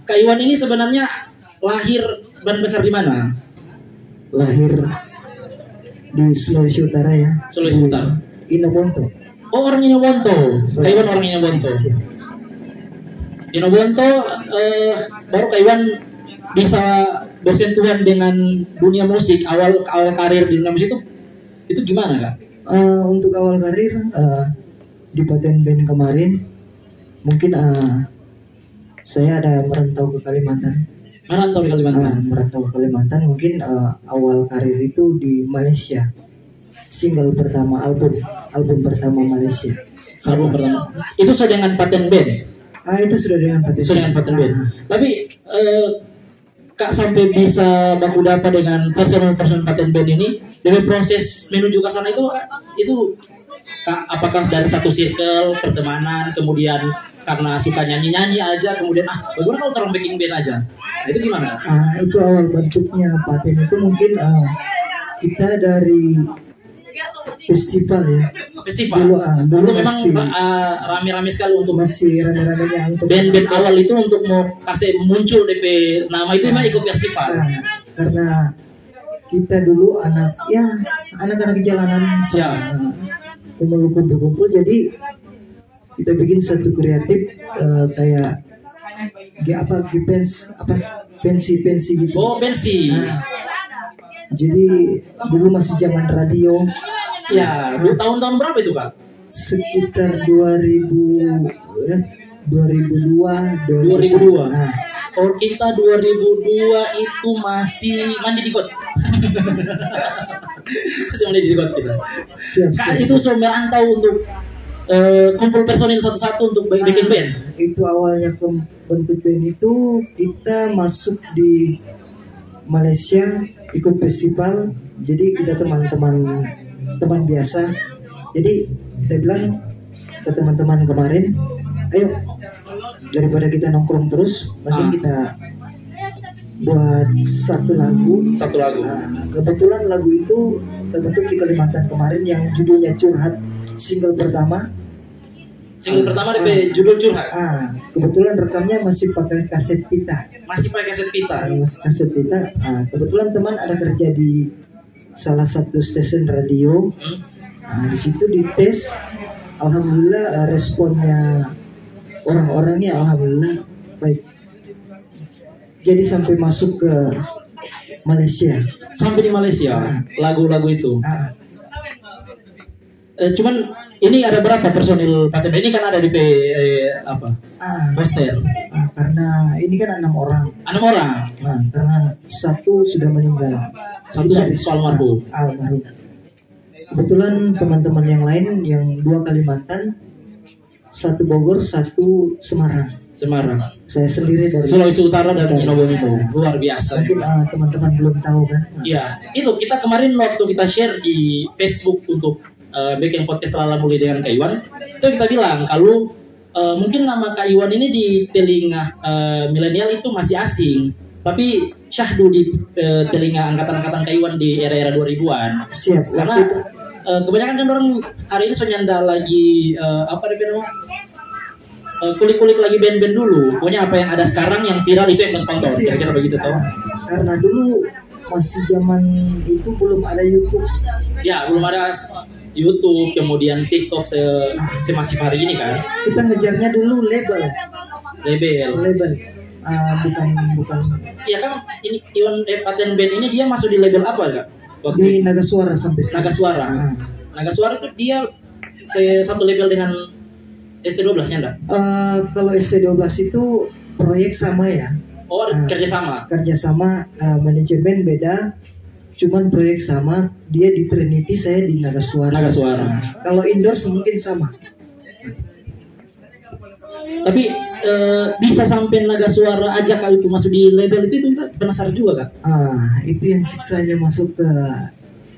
Kak Iwan ini sebenarnya lahir dan besar di mana? Lahir di Sulawesi Utara ya. Sulawesi Utara. Inobonto. Oh, orang Inobonto. Kak Iwan orang Inobonto. Inobonto, baru Kak Iwan bisa bersentuhan dengan dunia musik, awal karir di dunia musik itu gimana Kak? Untuk awal karir di Paten Band kemarin mungkin saya ada merantau ke Kalimantan. Merantau ke Kalimantan mungkin awal karir itu di Malaysia. Single pertama album pertama Malaysia. Album pertama. Itu sudah dengan Paten Band. Itu sudah dengan Paten Band. Tapi Kak sampai bisa baku dapat dengan personal Paten Band ini, dari proses menuju ke sana itu Kak, apakah dari satu circle pertemanan, kemudian karena suka nyanyi aja, kemudian bagaimana kalau orang backing band aja? Nah, itu gimana? Itu awal bentuknya Paten itu mungkin kita dari festival ya. Dulu memang rame-rame sekali untuk masih rame-ramenya untuk band-band awal itu untuk mau kasih muncul DP nama itu memang ikut festival. Karena kita dulu anak-anak jalanan kumpul-kumpul, jadi kita bikin satu kreatif kayak pensi gitu. Oh, pensi. Jadi dulu masih zaman radio. Ya, tahun-tahun berapa itu Kak? Sekitar 2002. Oh, kita 2002 itu masih mandi di got. Masih mandi di got kita. Kak, itu sudah merantau untuk kumpul personil satu-satu untuk bikin band. Itu awalnya bentuk band itu kita masuk di Malaysia ikut festival. Jadi kita teman biasa. Jadi kita bilang ke teman-teman kemarin, ayo daripada kita nongkrong terus, mending kita buat satu lagu. Kebetulan lagu itu terbentuk di Kalimantan kemarin yang judulnya Curhat, single pertama dari judul Curhat. Kebetulan rekamnya masih pakai kaset pita. Kebetulan teman ada kerja di salah satu stasiun radio. Di situ dites, alhamdulillah responnya orang-orangnya alhamdulillah baik. Jadi sampai masuk ke Malaysia. Sampai di Malaysia, lagu-lagu itu. Cuman ini ada berapa personil Paten? Ini kan ada di poster. Karena ini kan 6 orang. 6 orang. Karena satu sudah meninggal. Satu almarhum. Kebetulan teman-teman yang lain yang 2 Kalimantan, 1 Bogor, 1 Semarang. Saya sendiri dari Sulawesi Utara dan Inobonto. Luar biasa. Mungkin teman-teman belum tahu kan? Iya, itu kita kemarin waktu kita share di Facebook untuk bikin podcast Lala Muli dengan Kak Iwan, itu kita bilang kalau mungkin nama Kak Iwan ini di telinga milenial itu masih asing, tapi syahdu di telinga angkatan-angkatan Kak Iwan di era-era 2000-an. Siap. Karena kebanyakan kan orang hari ini nyanda lagi kulik-kulik lagi band-band dulu. Pokoknya apa yang ada sekarang yang viral itu yang tonton. Kira-kira begitu tau? Karena dulu masih zaman itu belum ada YouTube. Ya, belum ada YouTube, kemudian TikTok semasif hari ini kan. Kita ngejarnya dulu label. Bukan. Iya kan, ini Iwan Paten Band ini dia masuk di label apa Kak? Di Naga Suara sampai sekarang. Naga Suara itu dia satu label dengan ST12-nya enggak? Kalau ST12 itu proyek sama ya. Oh, kerjasama, manajemen beda, cuman proyek sama. Dia di Trinity, saya di Naga Suara. Kalau endorse mungkin sama. Tapi bisa sampai Naga Suara aja kalau itu masuk di label itu kita penasaran juga Kak. Itu yang siksanya masuk ke,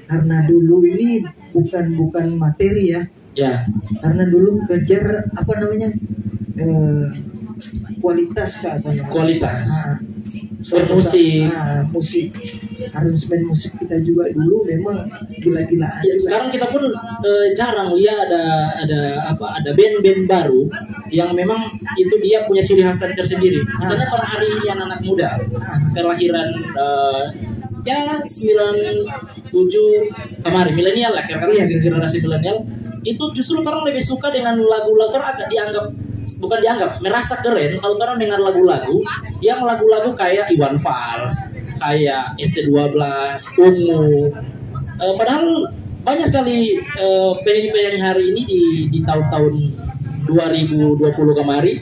karena dulu ini bukan materi ya. Ya. Karena dulu kejar kualitas Kak. Kualitas. Musik, aransemen musik kita juga dulu memang gila-gilaan. Ya, sekarang kita pun jarang lihat ada band-band baru yang memang itu dia punya ciri khas tersendiri. Misalnya per hari ini anak-anak muda kelahiran ya 97 kemarin milenial lah, karena generasi milenial itu justru orang lebih suka dengan lagu-lagu, agak dianggap, bukan dianggap, merasa keren kalau orang dengar lagu-lagu yang lagu-lagu kayak Iwan Fals, kayak ST12, Ungu. Padahal banyak sekali penyanyi-penyanyi hari ini di tahun-tahun 2020 kemarin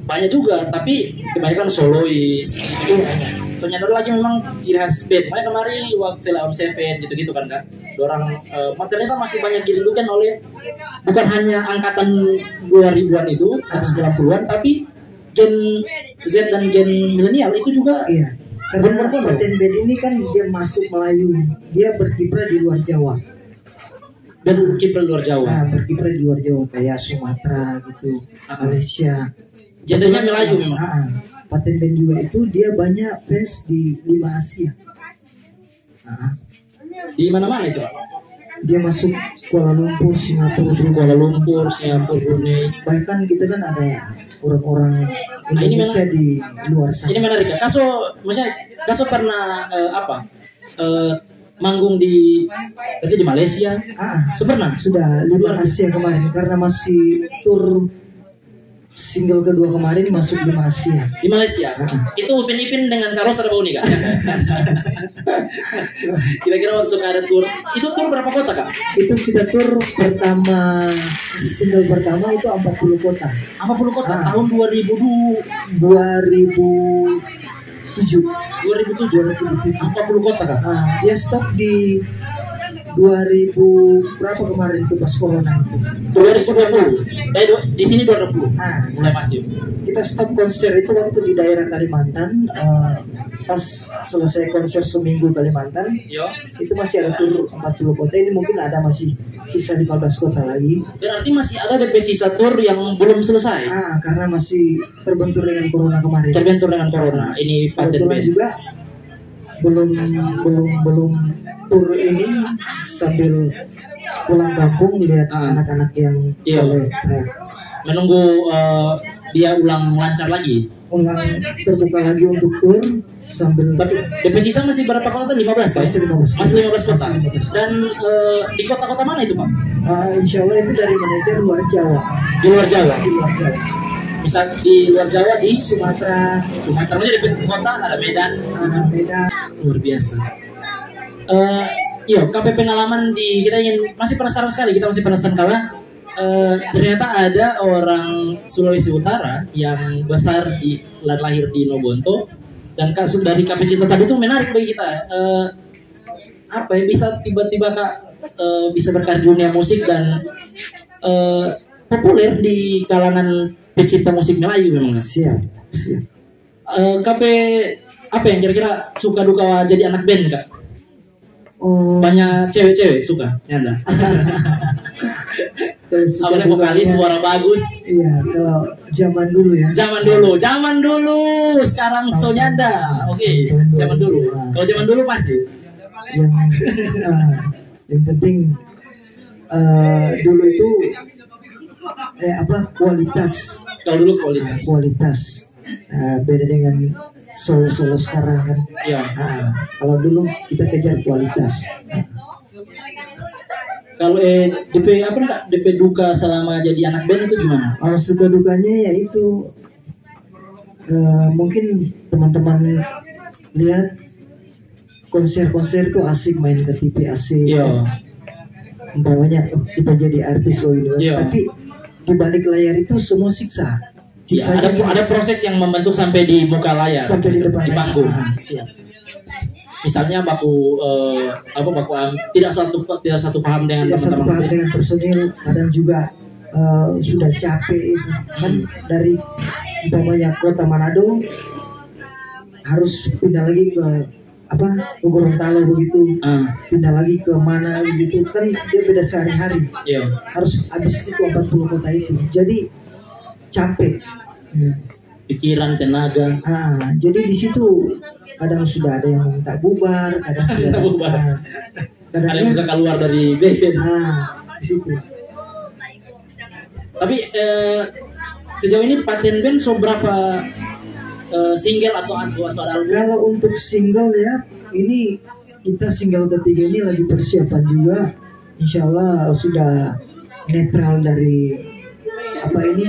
banyak juga, tapi kebanyakan solois gitu. Ternyata lagi memang ciri khas band. Makanya kemarin waktu Om Seven gitu-gitu kan Kak. Orang ternyata masih banyak dirindukan oleh bukan hanya angkatan 2000-an itu, 90-an, tapi gen Z dan gen milenial itu juga. Iya. Karena Paten Band ini kan dia masuk Melayu, dia berkiprah di luar Jawa. Dan berkiprah di luar Jawa. Nah, berkiprah di luar Jawa kayak Sumatera gitu, Malaysia. Genrenya Melayu memang. Paten Band juga itu dia banyak fans di 5 Asia. Di mana-mana itu, Pak? Dia masuk Kuala Lumpur, Singapura, Brunei. Bahkan kita kan ada orang-orang Indonesia di luar sana. Ini menarik ya. Kaso pernah manggung berarti di Malaysia. Sudah 5 Asia kemarin karena masih tur single kedua kemarin masuk di Malaysia. Di Malaysia. Itu Upin Ipin dengan Karos ada bau nih Kak. Kira-kira untuk ada tur. Itu tur berapa kota Kak? Itu kita tur pertama, single pertama itu 40 kota. 40 kota tahun 2007. 40 kota Kak. Dia stop di 2000 berapa kemarin itu pas corona itu? 2020. Di sini 2020. Mulai masif. Kita stop konser itu waktu di daerah Kalimantan. Pas selesai konser seminggu Kalimantan, itu masih ada tur 40 kota. Ini mungkin ada masih sisa 15 kota lagi. Berarti masih ada DP sisa tur yang belum selesai. Karena masih terbentur dengan corona kemarin. Ini Paten Band juga belum tur ini sambil pulang kampung lihat anak-anak yang menunggu dia ulang lancar lagi, terbuka lagi untuk tur sambil. Tapi DP sisa masih berapa kota? 15 kan? Masih 15 kota. Dan di kota-kota mana itu Pak? Insya Allah itu dari manajer luar Jawa. Di luar Jawa. Misal di luar Jawa di Sumatera aja di kota ada Medan. Luar biasa. KP pengalaman kita masih penasaran sekali. Kita masih penasaran karena ternyata ada orang Sulawesi Utara yang besar lahir di Nogonto, dan kasus dari KP Cinta tadi itu menarik bagi kita. Bisa tiba-tiba Kak bisa berkarir di dunia musik dan populer di kalangan pecinta musik Melayu memang. Siap. KP apa yang kira-kira suka duka jadi anak band Kak? Banyak cewek-cewek suka nyanda. Apalagi vokalis suara bagus. Iya, kalau zaman dulu ya. Zaman dulu. Sekarang nyanda. Oke, zaman dulu. Kalau zaman dulu masih. Yang penting dulu itu kualitas. Kalau dulu kualitas. Beda dengan solo sekarang kan. Kalau dulu kita kejar kualitas. Kalau DP duka selama jadi anak band itu gimana? Suka dukanya yaitu mungkin teman-teman lihat konser tuh asik, main ke TV asik. Umpamanya kita jadi artis tapi di balik layar itu semua siksa. Ada proses yang membentuk sampai di muka layar, sampai di depan di panggung. Misalnya tidak satu paham dengan teman-teman. Dengan personil, kadang juga sudah capek itu kan, dari umpamanya kota Manado harus pindah lagi ke Gorontalo begitu, pindah lagi ke mana begitu kan, dia beda sehari-hari. Harus habis itu 40 kota itu, jadi capek. Pikiran, tenaga. Jadi di situ kadang sudah ada yang minta bubar, kadang ada yang sudah keluar dari band. Di situ. Tapi sejauh ini Paten Band berapa single atau ada album? Kalau untuk single ya, ini kita single ketiga ini lagi persiapan juga. Insya Allah sudah netral dari apa ini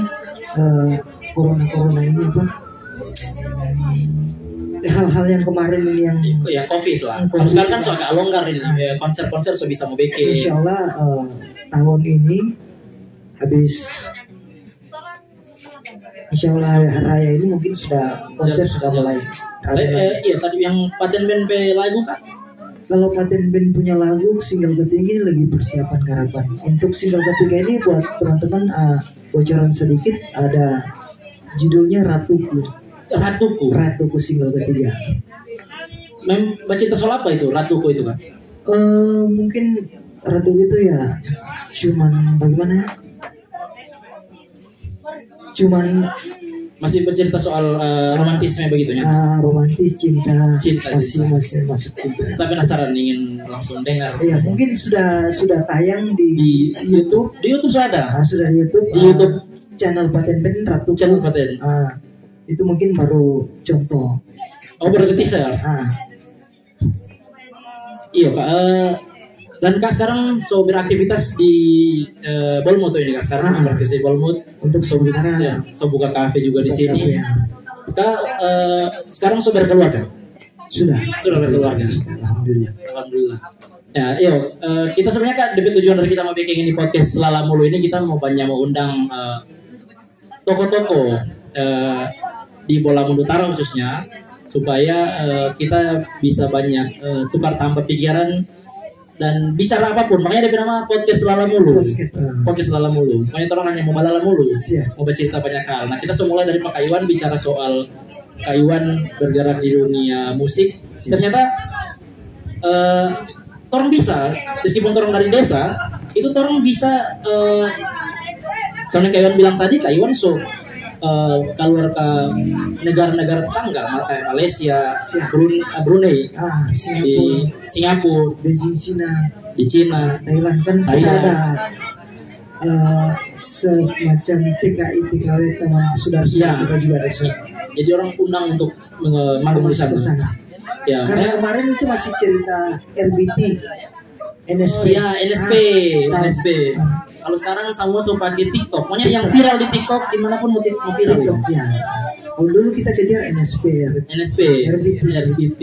corona ini apa hal-hal yang kemarin ini yang COVID lah. Kalau sekarang kan agak longgar ini, konser-konser bisa mau bikin. Insya Allah tahun ini habis Insya Allah hari raya ini mungkin konser sudah mulai. Iya tadi yang Paten Band lagu Kak. Kalau Paten Band punya lagu single ketiga ini lagi persiapan garapan. Untuk single ketiga ini buat teman-teman bocoran sedikit, ada judulnya Ratuku. Ratuku single ketiga. Baca soal apa itu Ratuku itu Kak? Mungkin Ratuku itu ya cuman bagaimana ya? Cuman masih bercerita soal romantisme begitunya. Romantis cinta masih masuk cinta. Tapi penasaran ingin langsung dengar. Iya, mungkin sudah tayang di YouTube. Di YouTube sudah ada. Sudah di YouTube. Di YouTube channel Paten Band Ratuku. Channel Paten. Itu mungkin baru contoh. Baru teaser. Iya Kak. Dan Kak sekarang beraktivitas di Bolmut ini Kak sekarang beraktivitas di Bolmut untuk buka kafe juga di sini. Kak sekarang berkeluarga? Sudah berkeluarga. Alhamdulillah. Ya, kita sebenarnya Kak tujuan dari kita mau bikin ini podcast Lala Mulu ini kita mau undang toko-toko di Bola Mundu Utara khususnya supaya kita bisa banyak tukar tambah pikiran dan bicara apapun. Makanya ada nama podcast Lala Mulu. Podcast Lala Mulu. Makanya orang hanya mau balala mulu, mau bercerita banyak hal. Nah kita mulai dari Pak Iwan bicara soal Kak Iwan bergerak di dunia musik. Ternyata orang bisa, meskipun orang dari desa, itu orang bisa. Soalnya Kak Iwan bilang tadi, Kak Iwan keluar ke negara-negara tetangga, kayak Malaysia, Brunei, di Singapura, di Cina, Thailand kan kita ada semacam TKI TKW teman saudara kita juga ada. Jadi orang undang untuk manggung di sana. Ya, karena kemarin itu masih cerita RBT, NSP. Ya, NSP. Kalau sekarang semua pakai TikTok, pokoknya yang viral di TikTok dimanapun mau viral. TikTok, ya. Kalau dulu kita kejar NSP, RBT,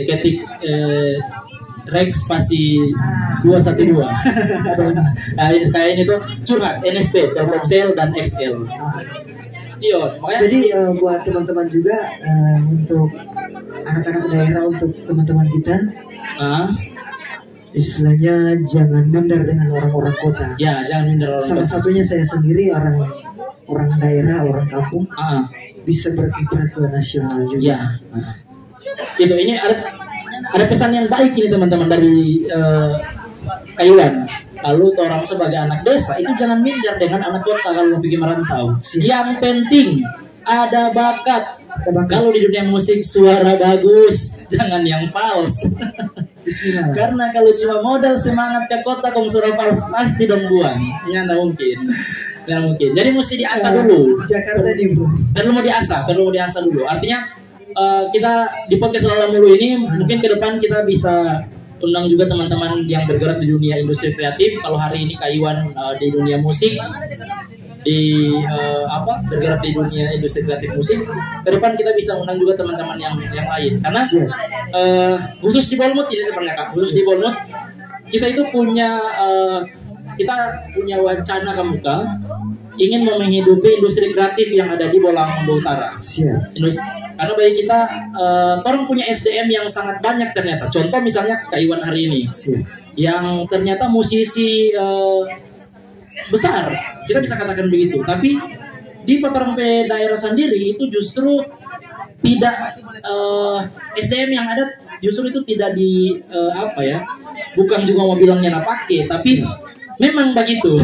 ketik Rex spasi 212. Nah ini kayak ini tuh curhat NSP, Telkomsel dan XL. Iya, makanya. Jadi buat teman-teman juga untuk anak-anak daerah, untuk teman-teman kita. Istilahnya jangan minder dengan orang-orang kota. Ya, jangan minder orang Salah kota. satunya saya sendiri orang daerah, orang kampung. Bisa berkiprah ke nasional juga. Ya. Itu ini ada pesan yang baik ini teman-teman dari Kak Iwan. Lalu orang sebagai anak desa itu jangan minder dengan anak kota kalau mau pergi merantau. Yang penting ada bakat. Kalau di dunia musik suara bagus, jangan yang fals. Karena kalau cuma modal semangat ke kota kamu suara fals pasti dong buang. Ya nggak mungkin. Jadi mesti diasah dulu. Jakarta di bro. Perlu mau diasah dulu. Artinya kita di podcast Lala Mulu ini mungkin ke depan kita bisa undang juga teman-teman yang bergerak di dunia industri kreatif. Kalau hari ini Kak Iwan di dunia musik, bergerak di dunia industri kreatif musik. Ke depan kita bisa undang juga teman-teman yang lain. Karena khusus di Bolmut ini sebenarnya Kak, khusus di Bolmut kita itu punya wacana kemuka ingin menghidupi industri kreatif yang ada di Bola Mundu Utara. Karena bagi kita, orang punya SDM yang sangat banyak ternyata. Contoh misalnya Kak Iwan hari ini, yang ternyata musisi besar, kita bisa katakan begitu. Tapi di Patarompe daerah sendiri itu justru tidak SDM yang ada justru itu tidak bukan juga mau bilangnya napake, tapi memang begitu.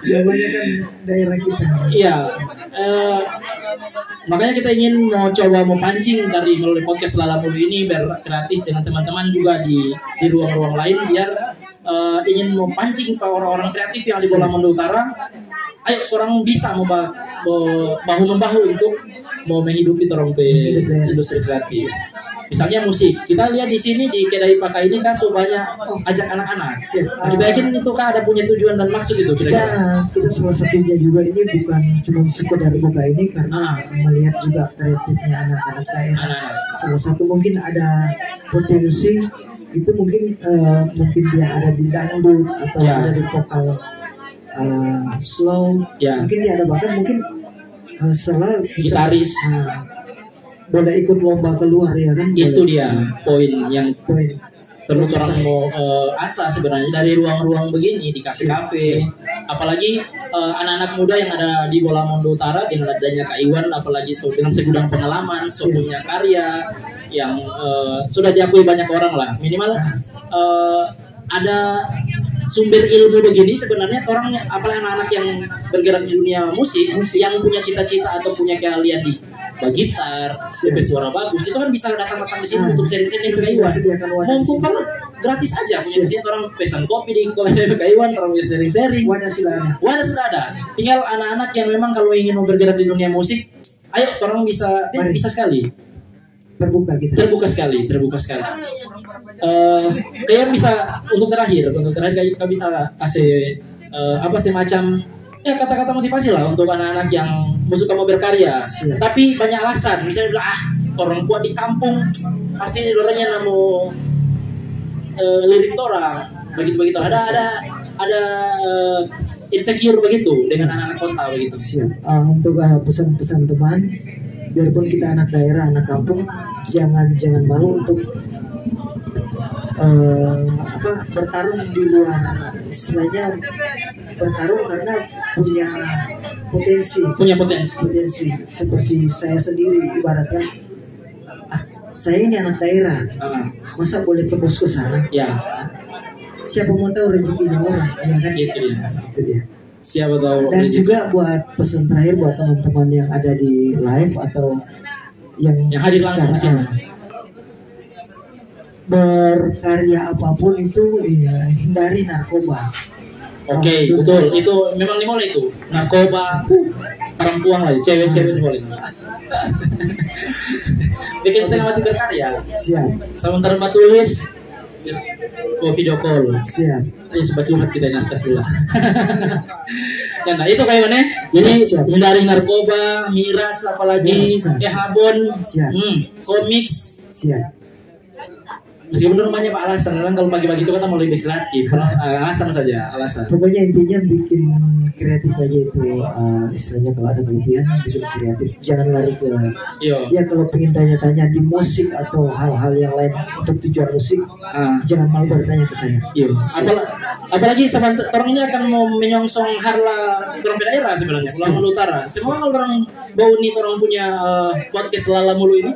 Kebanyakan daerah kita. Iya. Makanya kita ingin mau pancing dari melalui podcast Lala Mulu ini biar kreatif dengan teman-teman juga di ruang-ruang lain biar ingin mau pancing ke orang-orang kreatif yang di Bola Mundu Utara ayo orang bisa mau bahu membahu untuk mau menghidupi orang industri kreatif. Misalnya musik, kita lihat di sini di Kedai Pakai ini kan banyak ajak anak-anak. Nah, kita yakin itu kan ada punya tujuan dan maksud itu kira-kira. Kita salah satunya juga ini bukan cuma sekedar buka ini karena melihat juga kreatifnya anak-anak daerah. Salah satu mungkin ada potensi itu mungkin dia ada di dangdut atau ada di vokal slow. Mungkin dia ada bahkan mungkin selalu gitaris. Boleh ikut lomba keluar ya kan? Itu dia poin yang perlu orang mau asa sebenarnya dari ruang-ruang begini di kafe-kafe. Apalagi anak-anak muda yang ada di Bola Mondow Utara dengan adanya Kak Iwan, apalagi dengan segudang pengalaman, punya karya yang sudah diakui banyak orang lah. Minimal ada sumber ilmu begini sebenarnya orang, apalagi anak-anak yang bergerak di dunia musik yang punya cita-cita atau punya keahlian di gitar, suara bagus, itu kan bisa datang-datang di sini untuk sharing-sharing ke Iwan. Mumpung banget gratis aja punya sini orang pesan kopi di ke Iwan, orang bisa sharing-sharing. Wadah sudah ada. Tinggal anak-anak yang memang kalau ingin bergerak di dunia musik, ayo orang bisa sekali. Terbuka sekali. Kayak bisa untuk terakhir kayak bisa kasih apa semacam kata-kata motivasi lah untuk anak-anak yang suka mau berkarya. Tapi banyak alasan, misalnya bilang orang tua di kampung pasti orangnya namu lirik orang begitu. Ada insecure begitu dengan anak-anak kota begitu. Untuk pesan-pesan teman, biarpun kita anak daerah, anak kampung, jangan malu untuk bertarung di luar, istilahnya bertarung karena punya potensi seperti saya sendiri ibaratkan saya ini anak daerah, masa boleh tembus ke sana? Siapa mau tahu rezekinya orang, ya kan? Itu dia. Siapa tahu. Dan juga buat pesan terakhir buat teman-teman yang ada di live atau yang hadir langsung di sini, berkarya apapun itu hindari narkoba. Oke, betul. Itu memang dimulai itu. Narkoba, perempuan lah, cewek-cewek dimulai. Bikin setengah mati berkarya. Siap. Sementara mbak tulis, sebuah video call. Siap. Ini sebab curhat kita astagfirullah. Ya, nah itu kayak mana? Jadi hindari narkoba, miras, apalagi habon, komiks. Siap. Meskipun namanya Pak alasan, kalau pagi-pagi itu kita mau lebih kreatif, alasan saja, alasan. Pokoknya intinya bikin kreatif aja itu, istilahnya kalau ada kelebihan bikin kreatif, jangan lari ke. Ya kalau pengen tanya-tanya di musik atau hal-hal yang lain untuk tujuan musik, jangan malu bertanya ke saya. Apalagi sama orang ini akan mau menyongsong harla orang daerah sebenarnya, Bola Mondow Utara. Semua kalau orang bau nih orang punya podcast Lala Mulu ini.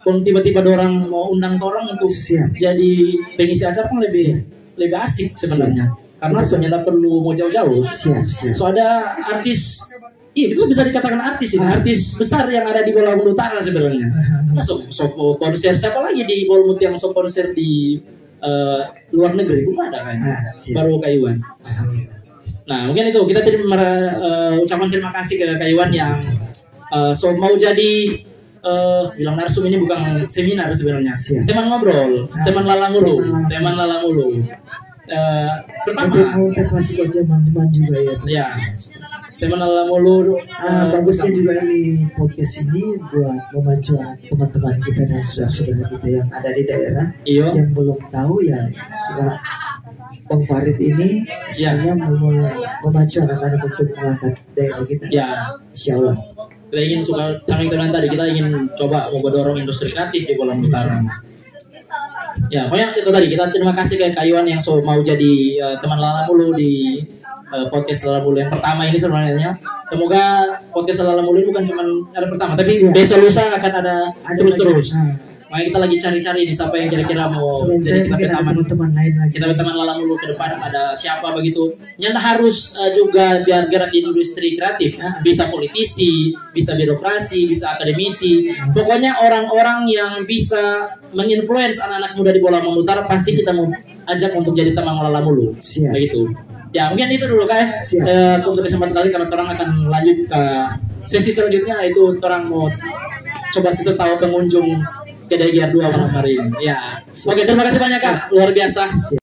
Kalau tiba-tiba orang mau undang orang untuk jadi pengisi acara kan lebih asik sebenarnya. Karena sebenarnya perlu mau jauh-jauh. So ada artis, itu bisa dikatakan artis ini, artis besar yang ada di Bola Mondow Utara sebenarnya. Nah, so konser siapa lagi di Bola Mondow yang konser di luar negeri belum ada kan? Baru Kak Iwan. Nah mungkin itu kita tadi ucapan terima kasih ke Kak Iwan yang mau jadi bilang narsum ini bukan seminar sebenarnya, teman ngobrol, teman lala mulu. Pertama, motivasi buat teman-teman juga ya. Teman lala mulu. Bagusnya juga ini podcast ini buat memacu teman-teman kita dan saudara kita yang ada di daerah yang belum tahu ya. Sudah Bang Farid ini sebenarnya memacu anak-anak untuk mengangkat daerah kita. Insya Allah. Kita ingin samping teman tadi, kita ingin coba mau dorong industri kreatif di Bola Mondow Utara. Ya, pokoknya itu tadi kita terima kasih ke Kak Iwan yang mau jadi teman Lala Mulu di podcast Lala Mulu yang pertama ini sebenarnya. Semoga podcast Lala Mulu ini bukan cuma ada pertama, tapi besok lusa akan ada terus-terus. Makanya kita lagi cari-cari nih siapa yang kira-kira mau jadi kita teman lain lagi. Kita teman Lala Mulu ke depan ada siapa begitu. Nyata harus juga biar gerak di industri kreatif. Bisa politisi, bisa birokrasi, bisa akademisi. Pokoknya orang-orang yang bisa menginfluence anak-anak muda di Bola Mondow Utara pasti kita mau ajak untuk jadi teman Lala Mulu. Begitu. Ya mungkin itu dulu Kak. Siap. Untuk kesempatan kali karena orang akan lanjut ke sesi selanjutnya, itu orang mau coba situ tahu pengunjung ke DGR 2 malam hari ini. Ya. Oke, terima kasih banyak Kak. Luar biasa.